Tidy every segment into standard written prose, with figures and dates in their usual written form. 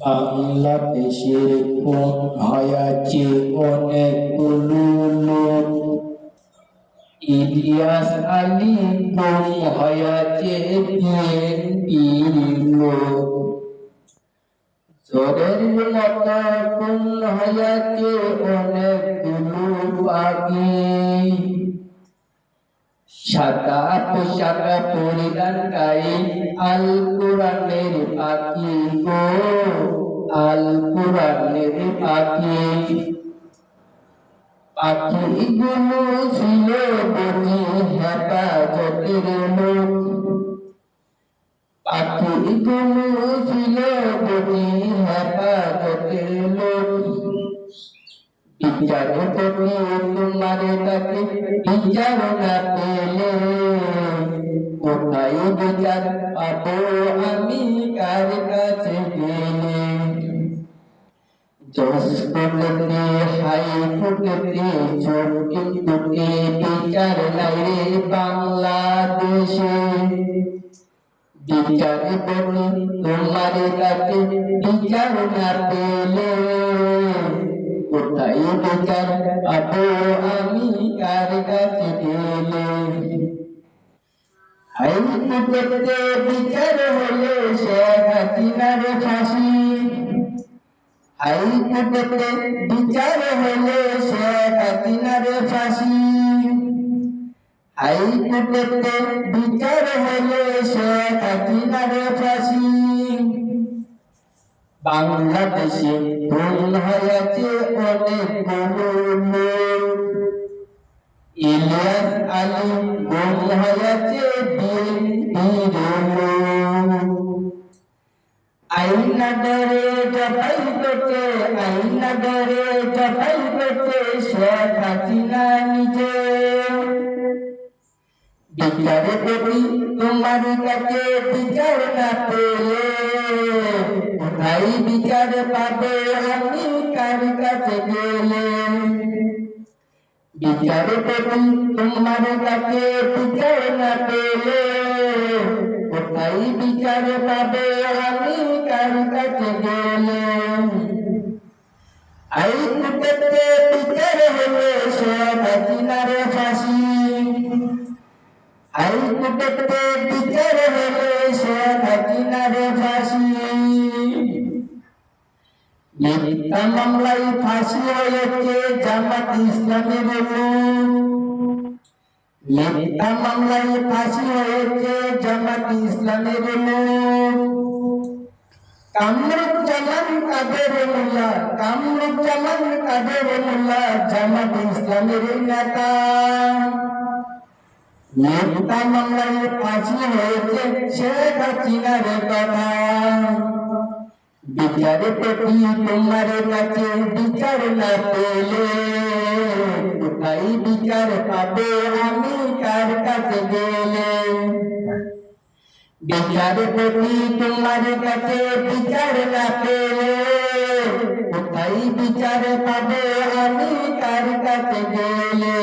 বাংলাদেশে খুন হয়েছে অনেকগুলো লোক। ইলিয়াস আলী গুম হয়েছে বিএনপির লোক। ঝড়ের মতো খুন হয়েছে অনেকগুলো পাখি। সাদা পোশাক পরিধানকারী আল কোরআনের পাখি গো, আল কোরআনের পাখি। পাখিগুলো ছিল বুঝি হেফাজতের লোক। পাখিগুলো ছিল বুঝি হেফাজতের লোক। বিচার করি তোমার কাছে বিচার না পেলে কোথায় বিচার পাবো আমি কার কাছে গেলে। জজ কোর্টে হাইকোর্টে সুপ্রিম কোর্টে বিচার নাই রে বাংলাদেশে। বিচার করি তোমার কাছে বিচার না পেলে কোথায় বিচার পাবো আমি কার কাছে গেলে। হাইকোর্টে বিচার হলে শেখ হাসিনার ফাঁসি। হাইকোর্টে বিচার হলে শেখ হাসিনার ফাঁসি। হাইকোর্টে বিচার হলে শেখ হাসিনার ফাঁসি। বাংলাদেশে খুন হয়েছে অনেকগুলো লোক। ইলিয়াস আলী গুম হয়েছে বিএনপির লোক। আইনা ধরে জবাই করছে, আইনা ধরে জবাই করছে শেখ হাসিনা নিজে। বিচার করি তোমার কাছে বিচার না পেলে কোথায় বিচার পাবো আমি কার কাছে গেলে। বিচার করি তোমার কাছে বিচার না পেলে কোথায় বিচার পাবো আমি কার কাছে গেলে। হাইকোর্টে বিচার হলে শেখ হাসিনার ফাঁসি। হাইকোর্টে বিচার হলে শেখ হাসিনার ফাঁসি। মিথ্যা মামলায় ফাঁসি হয়েছে জামাত ইসলামের লোক। মিথ্যা মামলায় ফাঁসি হয়েছে জামাত ইসলামের লোক। কামরুজ্জামান কাদের মোল্লা, কামরুজ্জামান কাদের মোল্লা জামাত ইসলামের নেতা। মিথ্যা মামলায় ফাঁসি হয়েছে শেখ হাসিনার কথা। বিচার করি তোমার কাছে বিচার না পেলে কোথায় বিচার পাবো আমি কার কাছে গেলে। বিচার করি তোমার কাছে বিচার না পেলে কোথায় বিচার পাবো আমি কার কাছে গেলে।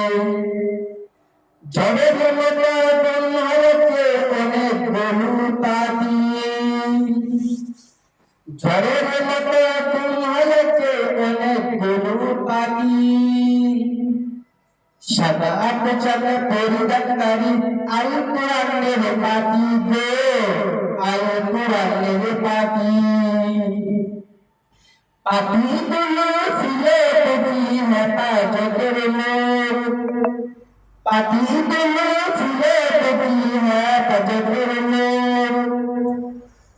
ঝড়ের মতো খুন হয়েছে অনেকগুলো পাখি। ঝড়ের মতো খুন হয়েছে অনেকগুলো পাখি। সাদা পোশাক পরিধানকারী আল কোরআনের পাখি গো, আল কোরআনের পাখি। পাখিগুলো ছিল বুঝি হেফাজতের লোক। পাখিগুলো ছিল বুঝি হেফাজতের লোক।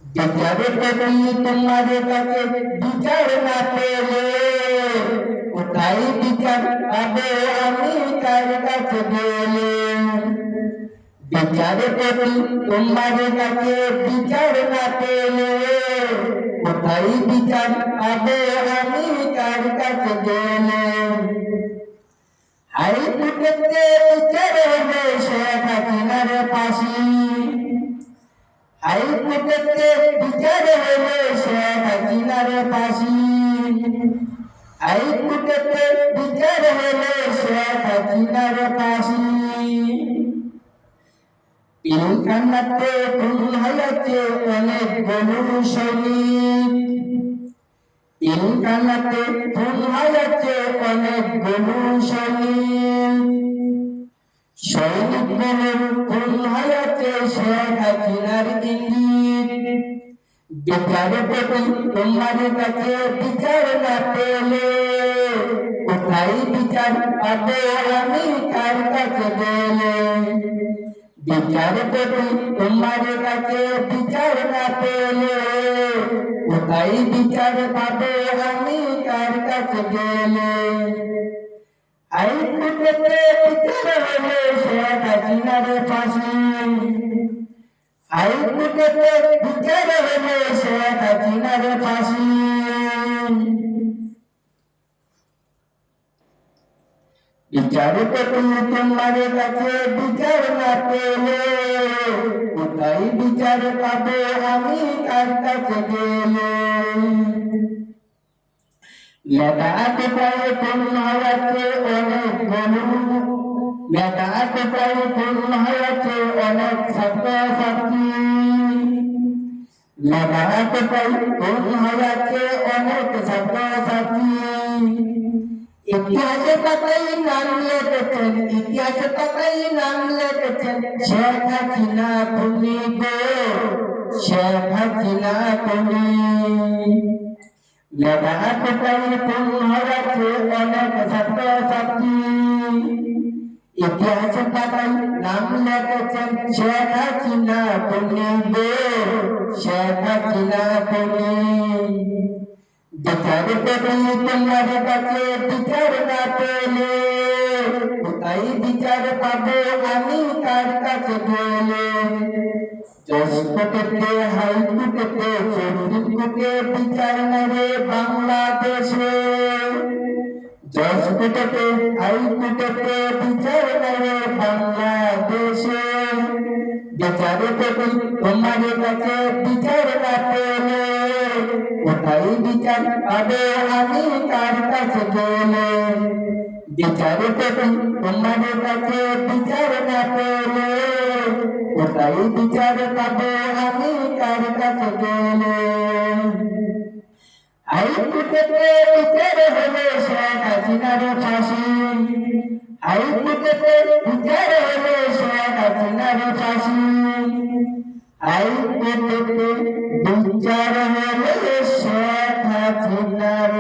বিচার করি তোমার কাছে বিচার না পেলে কোথায় বিচার পাবো আমি কার কাছে গেলে। বিচার করি তোমার কাছে বিচার না পেলে কোথায় বিচার পাবো আমি কার কাছে গেলে। হাইকোর্টে বিচার হলে শেখ হাসিনার ফাঁসি। হাইকোর্টে বিচার হলে শেখ হাসিনার ফাঁসি। হাইকোর্টে বিচার হলে শেখ হাসিনার ফাঁসি। পিলখানাতে খুন হয়েছে অনেকগুলো সৈনিক। জেলখানাতে খুন হয়েছে অনেক গরু সৈনিক বলেন খুন হয়েছে শেখ হাসিনার ইঙ্গিত বিচার পেতে তোমার কাছে বিচার না পেলে কোথায় বিচার পাবো আমি কার কাছে গেলে বিচার পেতে তোমার কাছে বিচার না পেলে কোথায় বিচার পাবো আমি কার কাছে গেলে হাইকোর্টেতে বিচার হলে শেখ হাসিনার ফাঁসি হাইকোর্টেতে বিচার হলে শেখ হাসিনার ফাঁসি বিচার পেতে তোমার কাছে বিচার না পেলে কোথায় বিচার পাবো আমি কার কাছে গেলে মেধাতে পায়ে খুন হয়েছে অনেক গরু মেধাতে পায়ে খুন হয়েছে অনেক ছাত্রছাত্রী মেধাতে পায়ে খুন হয়েছে অনেক ছাত্রছাত্রী ইতিহাসে পাতায় নাম লিখেছেন ইতিহাসে পাতায় নাম লিখেছেন শেখ হাসিনা খুনি গো শেখ হাসিনা খুনি মেধাতে পায়ে খুন হয়েছে অনেক ছাত্রছাত্রী ইতিহাসে পাতায় নাম লিখেছেন শেখ হাসিনা খুনি গো শেখ হাসিনা খুনি বিচার পেতে তোমার কাছে বিচার না পেলে কোথায় বিচার পাবো আমি কার কাছে গেলে জজকোর্টেতে হাইকোর্টেতে সুপ্রিম কোর্টে বিচার নেবে বাংলাদেশে জজকোর্টেতে হাইকোর্টেতে বিচার নেবে বাংলাদেশে বিচার পেতে তোমার কাছে বিচার না পেলে কোথায় বিচার পাবো আমি কার কাছে গেলে বিচার পেতে তোমার কাছে বিচার না পেলে কোথায় বিচার পাবো আমি কার কাছে গেলে হাইকোর্টেতে বিচার হলে শেখ হাসিনার ফাঁসি হাইকোর্টেতে বিচার হলে শেখ হাসিনার ফাঁসি হাইকোর্টেতে বিচার হলে শেখ হাসিনার